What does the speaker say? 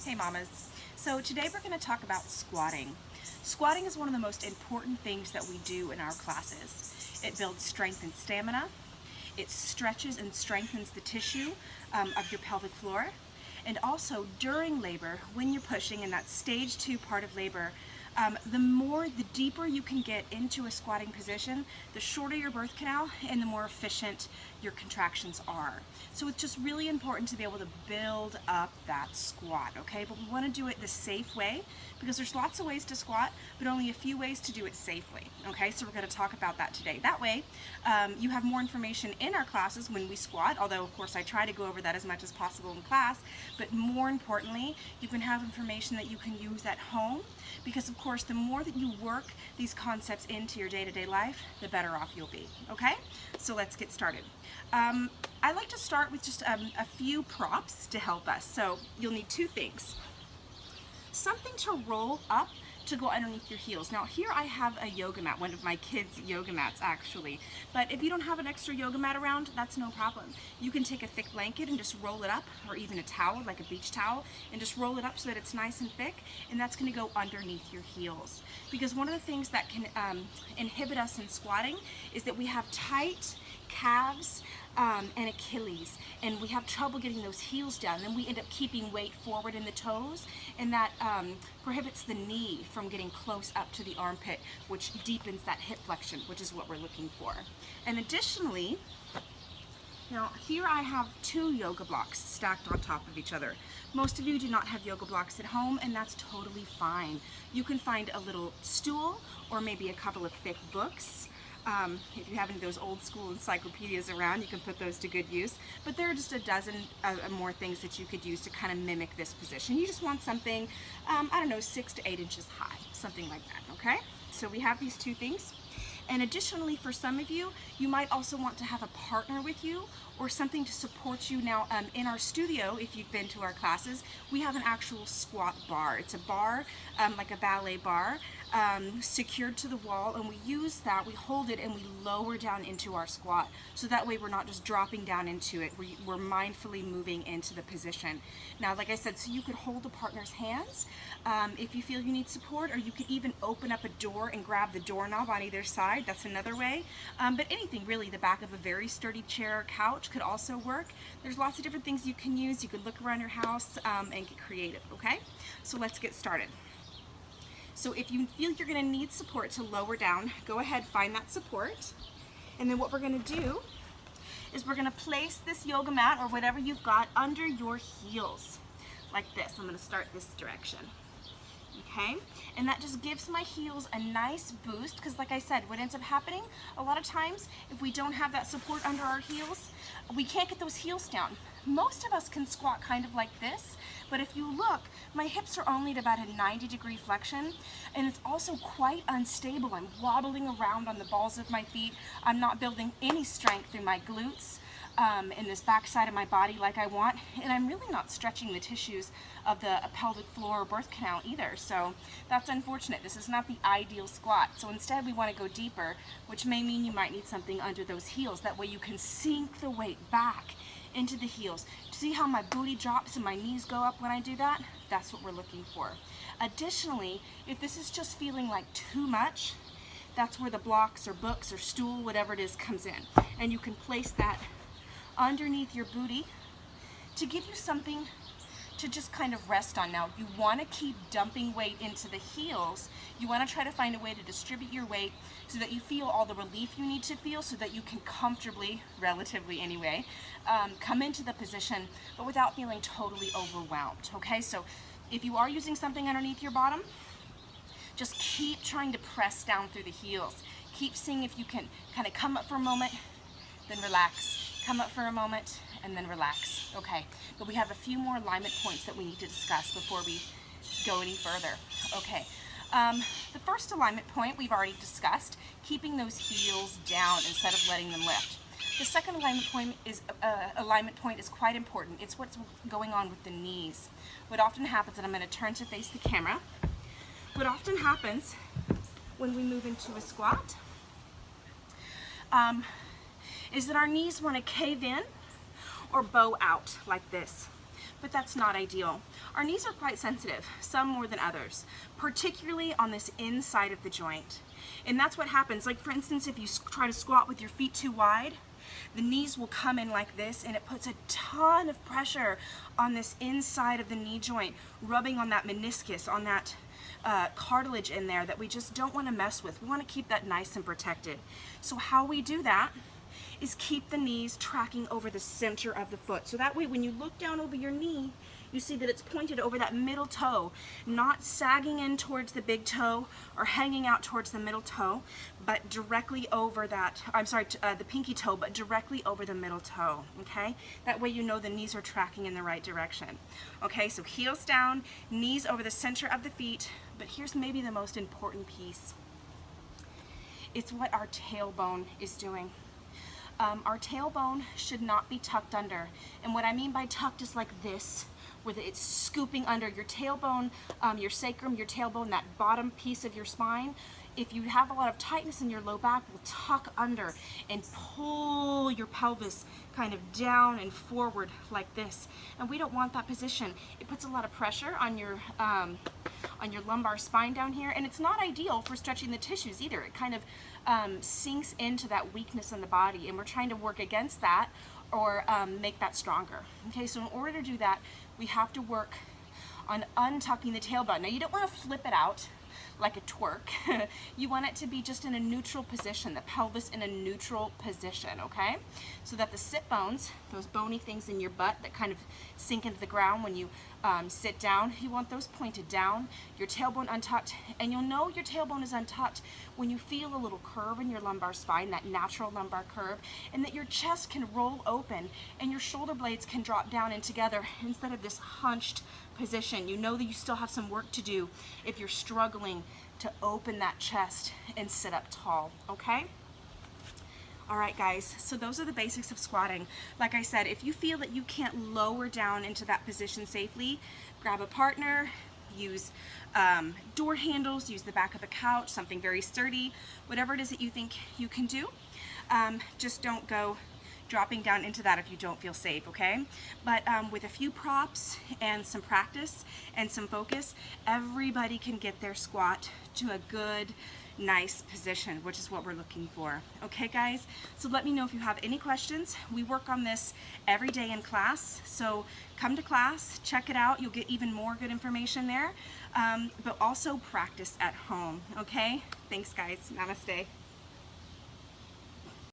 Hey mamas. So today we're going to talk about squatting. Squatting is one of the most important things that we do in our classes. It builds strength and stamina. It stretches and strengthens the tissue of your pelvic floor. And also during labor, when you're pushing in that stage 2 part of labor, the deeper you can get into a squatting position, the shorter your birth canal and the more efficient your contractions are. So it's just really important to be able to build up that squat, okay? But we want to do it the safe way because there's lots of ways to squat, but only a few ways to do it safely, okay? So we're going to talk about that today. That way, you have more information in our classes when we squat, although of course I try to go over that as much as possible in class, but more importantly, you can have information that you can use at home because of course the more that you work these concepts into your day-to-day life, the better off you'll be, okay? So let's get started. I like to start with just a few props to help us. So you'll need two things. Something to roll up to go underneath your heels. Now here I have a yoga mat, one of my kids' yoga mats actually, but if you don't have an extra yoga mat around, that's no problem. You can take a thick blanket and just roll it up, or even a towel, like a beach towel, and just roll it up so that it's nice and thick, and that's going to go underneath your heels. Because one of the things that can inhibit us in squatting is that we have tight calves and Achilles, and we have trouble getting those heels down, and we end up keeping weight forward in the toes, and that prohibits the knee from getting close up to the armpit, which deepens that hip flexion, which is what we're looking for. And additionally, now here I have 2 yoga blocks stacked on top of each other. Most of you do not have yoga blocks at home, and that's totally fine. You can find a little stool or maybe a couple of thick books. If you have any of those old school encyclopedias around, you can put those to good use. But there are just a dozen more things that you could use to kind of mimic this position. You just want something, I don't know, 6 to 8 inches high, something like that, okay? So we have these 2 things. And additionally, for some of you, you might also want to have a partner with you or something to support you. Now, in our studio, if you've been to our classes, we have an actual squat bar. It's a bar, like a ballet bar, secured to the wall, and we use that, we hold it, and we lower down into our squat. So that way we're not just dropping down into it, we're mindfully moving into the position. Now, like I said, so you could hold a partner's hands if you feel you need support, or you could even open up a door and grab the doorknob on either side. That's another way. But anything really, the back of a very sturdy chair or couch could also work. There's lots of different things you can use. You could look around your house and get creative, okay? So let's get started. So if you feel you're going to need support to lower down, go ahead, find that support. And then what we're going to do is we're going to place this yoga mat or whatever you've got under your heels, like this. I'm going to start this direction. Okay, and that just gives my heels a nice boost because like I said, what ends up happening a lot of times if we don't have that support under our heels, we can't get those heels down. Most of us can squat kind of like this, but if you look, my hips are only at about a 90-degree flexion, and it's also quite unstable. I'm wobbling around on the balls of my feet. I'm not building any strength in my glutes, in this back side of my body like I want, and I'm really not stretching the tissues of the pelvic floor or birth canal either, so that's unfortunate. This is not the ideal squat. So instead we want to go deeper, which may mean you might need something under those heels. That way you can sink the weight back into the heels. See how my booty drops and my knees go up when I do that? That's what we're looking for. Additionally, if this is just feeling like too much, that's where the blocks or books or stool, whatever it is, comes in. And you can place that underneath your booty to give you something to just kind of rest on. Now, you want to keep dumping weight into the heels. You want to try to find a way to distribute your weight so that you feel all the relief you need to feel so that you can comfortably, relatively anyway, come into the position, but without feeling totally overwhelmed, okay? So if you are using something underneath your bottom, just keep trying to press down through the heels. Keep seeing if you can kind of come up for a moment, then relax. Come up for a moment and then relax. Okay, but we have a few more alignment points that we need to discuss before we go any further. Okay, the first alignment point we've already discussed, keeping those heels down instead of letting them lift. The second alignment point is quite important. It's what's going on with the knees. What often happens, and I'm going to turn to face the camera, what often happens when we move into a squat is that our knees want to cave in or bow out like this. but that's not ideal. Our knees are quite sensitive, some more than others, particularly on this inside of the joint. And that's what happens. Like for instance, if you try to squat with your feet too wide, the knees will come in like this, and it puts a ton of pressure on this inside of the knee joint, rubbing on that meniscus, on that cartilage in there that we just don't want to mess with. We want to keep that nice and protected. So how we do that is keep the knees tracking over the center of the foot. So that way when you look down over your knee, you see that it's pointed over that middle toe, not sagging in towards the big toe or hanging out towards the middle toe, but directly over that, the pinky toe, but directly over the middle toe, okay? That way you know the knees are tracking in the right direction. Okay, so heels down, knees over the center of the feet, but here's maybe the most important piece. It's what our tailbone is doing. Our tailbone should not be tucked under. And what I mean by tucked is like this, where it's scooping under your tailbone, your sacrum, your tailbone, that bottom piece of your spine. If you have a lot of tightness in your low back, will tuck under and pull your pelvis kind of down and forward like this. And we don't want that position. It puts a lot of pressure on your lumbar spine down here, and it's not ideal for stretching the tissues either. It kind of sinks into that weakness in the body, and we're trying to work against that or make that stronger. Okay, so in order to do that, we have to work on untucking the tailbone. Now you don't want to flip it out like a twerk. You want it to be just in a neutral position, the pelvis in a neutral position, okay? So that the sit bones, those bony things in your butt that kind of sink into the ground when you sit down, you want those pointed down, your tailbone untucked, and you'll know your tailbone is untucked when you feel a little curve in your lumbar spine, that natural lumbar curve, and that your chest can roll open and your shoulder blades can drop down in together instead of this hunched position. You know that you still have some work to do if you're struggling to open that chest and sit up tall, okay? All right, guys, so those are the basics of squatting. Like I said, if you feel that you can't lower down into that position safely, grab a partner, use door handles, use the back of a couch, something very sturdy, whatever it is that you think you can do. Just don't go dropping down into that if you don't feel safe, okay? But with a few props and some practice and some focus, everybody can get their squat to a good, nice position, which is what we're looking for. Okay, guys? So let me know if you have any questions. We work on this every day in class, so come to class, check it out. You'll get even more good information there, but also practice at home, okay? Thanks, guys. Namaste.